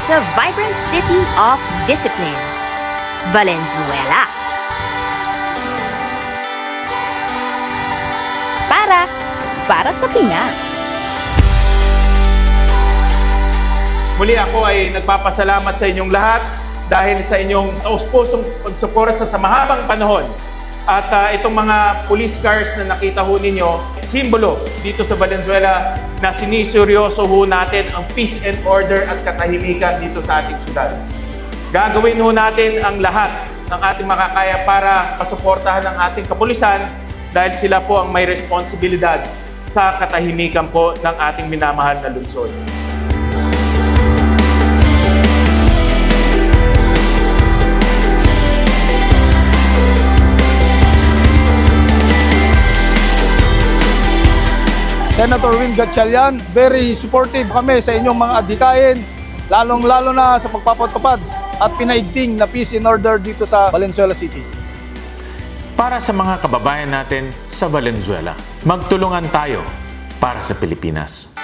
sa vibrant city of discipline, Valenzuela. Para sa Pinas. Muli ako ay nagpapasalamat sa inyong lahat dahil sa inyong taus-pusong pagsuporta sa mahabang panahon. At itong mga police cars na nakita ho ninyo, simbolo dito sa Valenzuela na siniseryoso ho natin ang peace and order at katahimikan dito sa ating syudad. Gagawin ho natin ang lahat ng ating makakaya para pasuportahan ang ating kapulisan dahil sila po ang may responsibilidad sa katahimikan po ng ating minamahal na lungsod. Senator Win Gatchalian, very supportive kami sa inyong mga adhikain, lalong-lalo na sa pagpapatupad at pinaigting na peace and order dito sa Valenzuela City. Para sa mga kababayan natin sa Valenzuela, magtulungan tayo para sa Pilipinas.